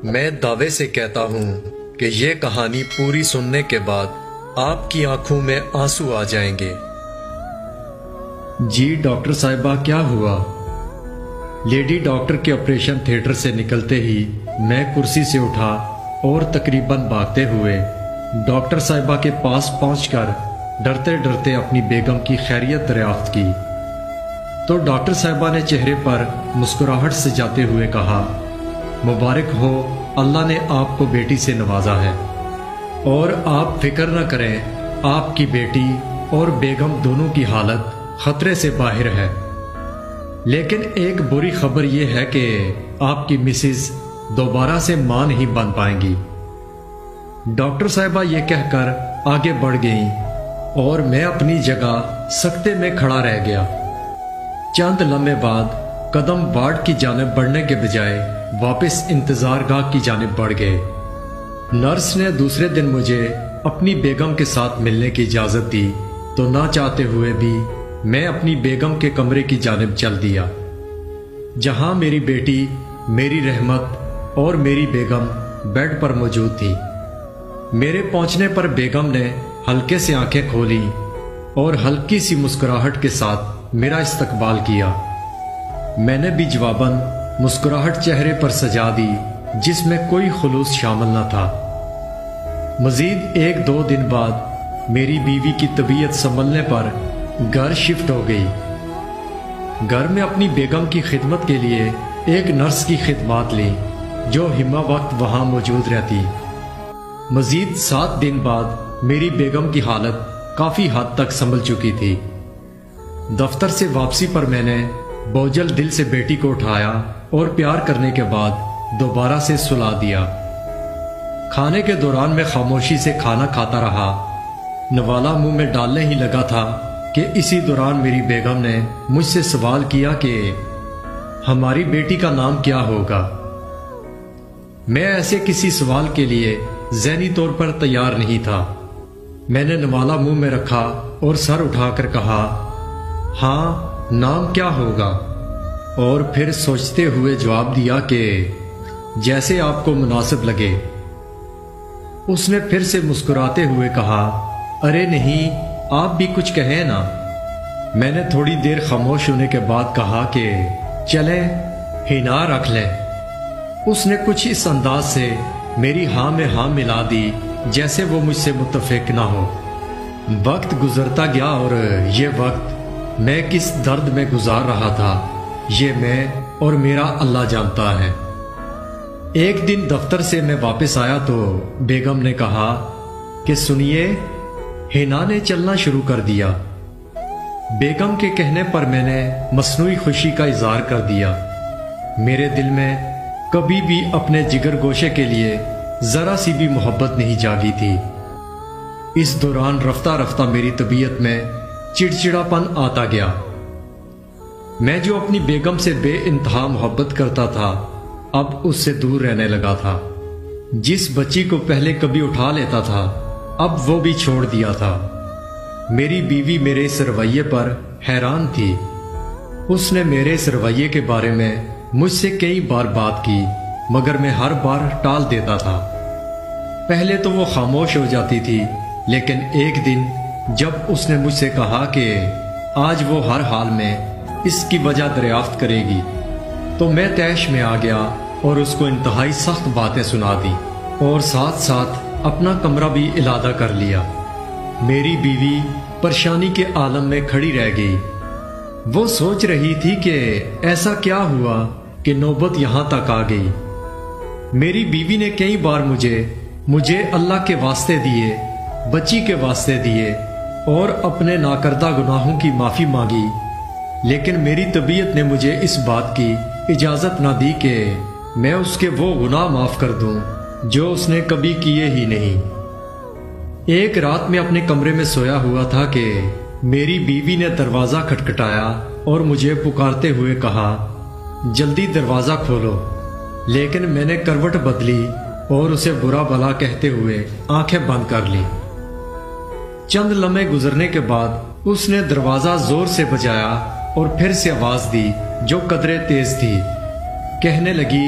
میں دعوے سے کہتا ہوں کہ یہ کہانی پوری سننے کے بعد آپ کی آنکھوں میں آنسو آ جائیں گے۔ جی ڈاکٹر صاحبہ کیا ہوا؟ لیڈی ڈاکٹر کے آپریشن تھیٹر سے نکلتے ہی میں کرسی سے اٹھا اور تقریباً بھاگتے ہوئے ڈاکٹر صاحبہ کے پاس پہنچ کر ڈرتے ڈرتے اپنی بیگم کی خیریت دریافت کی تو ڈاکٹر صاحبہ نے چہرے پر مسکراہٹ سے جاتے ہوئے کہا، مبارک ہو، اللہ نے آپ کو بیٹی سے نوازا ہے اور آپ فکر نہ کریں، آپ کی بیٹی اور بیگم دونوں کی حالت خطرے سے باہر ہے، لیکن ایک بری خبر یہ ہے کہ آپ کی مسز دوبارہ سے ماں نہیں بن پائیں گی۔ ڈاکٹر صاحبہ یہ کہہ کر آگے بڑھ گئیں اور میں اپنی جگہ سکتے میں کھڑا رہ گیا۔ چند لمحے بعد قدم وارڈ کی جانب بڑھنے کے بجائے واپس انتظار گاہ کی جانب بڑھ گئے۔ نرس نے دوسرے دن مجھے اپنی بیگم کے ساتھ ملنے کی اجازت دی تو نہ چاہتے ہوئے بھی میں اپنی بیگم کے کمرے کی جانب چل دیا، جہاں میری بیٹی، میری رحمت اور میری بیگم بیڈ پر موجود تھی۔ میرے پہنچنے پر بیگم نے ہلکے سے آنکھیں کھولی اور ہلکی سی مسکراہٹ کے ساتھ میرا استقبال کیا۔ میں نے بھی جواباً مسکراہٹ چہرے پر سجا دی جس میں کوئی خلوص شامل نہ تھا۔ مزید 1-2 دن بعد میری بیوی کی طبیعت سنبھلنے پر گھر شفٹ ہو گئی۔ گھر میں اپنی بیگم کی خدمت کے لیے ایک نرس کی خدمات لی جو ہمہ وقت وہاں موجود رہتی۔ مزید 7 دن بعد میری بیگم کی حالت کافی حد تک سنبھل چکی تھی۔ دفتر سے واپسی پر میں نے بوجھل دل سے بیٹی کو اٹھایا اور پیار کرنے کے بعد دوبارہ سے سلا دیا۔ کھانے کے دوران میں خاموشی سے کھانا کھاتا رہا۔ نوالا منہ میں ڈالنے ہی لگا تھا کہ اسی دوران میری بیگم نے مجھ سے سوال کیا کہ ہماری بیٹی کا نام کیا ہوگا۔ میں ایسے کسی سوال کے لیے ذہنی طور پر تیار نہیں تھا۔ میں نے نوالا منہ میں رکھا اور سر اٹھا کر کہا، ہاں نام کیا ہوگا، اور پھر سوچتے ہوئے جواب دیا کہ جیسے آپ کو مناسب لگے۔ اس نے پھر سے مسکراتے ہوئے کہا، ارے نہیں، آپ بھی کچھ کہیں نا۔ میں نے تھوڑی دیر خاموش ہونے کے بعد کہا کہ چلیں حنا رکھ لیں۔ اس نے کچھ اس انداز سے میری ہاں میں ہاں ملا دی جیسے وہ مجھ سے متفق نہ ہو۔ وقت گزرتا گیا اور یہ وقت میں کس درد میں گزار رہا تھا یہ میں اور میرا اللہ جانتا ہے۔ ایک دن دفتر سے میں واپس آیا تو بیگم نے کہا کہ سنیے، حنا نے چلنا شروع کر دیا۔ بیگم کے کہنے پر میں نے مصنوعی خوشی کا اظہار کر دیا۔ میرے دل میں کبھی بھی اپنے جگر گوشے کے لیے ذرا سی بھی محبت نہیں جاگی تھی۔ اس دوران رفتہ رفتہ میری طبیعت میں چڑچڑاپن آتا گیا۔ میں جو اپنی بیگم سے بے انتہا محبت کرتا تھا اب اس سے دور رہنے لگا تھا۔ جس بچی کو پہلے کبھی اٹھا لیتا تھا اب وہ بھی چھوڑ دیا تھا۔ میری بیوی میرے اس رویے پر حیران تھی۔ اس نے میرے اس رویے کے بارے میں مجھ سے کئی بار بات کی مگر میں ہر بار ٹال دیتا تھا۔ پہلے تو وہ خاموش ہو جاتی تھی، لیکن ایک دن جب اس نے مجھ سے کہا کہ آج وہ ہر حال میں اس کی وجہ دریافت کرے گی تو میں طیش میں آ گیا اور اس کو انتہائی سخت باتیں سنا دی اور ساتھ ساتھ اپنا کمرہ بھی علادہ کر لیا۔ میری بیوی پریشانی کے عالم میں کھڑی رہ گئی۔ وہ سوچ رہی تھی کہ ایسا کیا ہوا کہ نوبت یہاں تک آ گئی۔ میری بیوی نے کئی بار مجھے اللہ کے واسطے دیے، بچی کے واسطے دیے اور اپنے ناکردہ گناہوں کی معافی مانگی، لیکن میری طبیعت نے مجھے اس بات کی اجازت نہ دی کہ میں اس کے وہ گناہ معاف کر دوں جو اس نے کبھی کیے ہی نہیں۔ ایک رات میں اپنے کمرے میں سویا ہوا تھا کہ میری بیوی نے دروازہ کھٹکھٹایا اور مجھے پکارتے ہوئے کہا، جلدی دروازہ کھولو۔ لیکن میں نے کروٹ بدلی اور اسے برا بھلا کہتے ہوئے آنکھیں بند کر لی۔ چند لمحے گزرنے کے بعد اس نے دروازہ زور سے بجایا اور پھر سے آواز دی جو قدرے تیز تھی۔ کہنے لگی،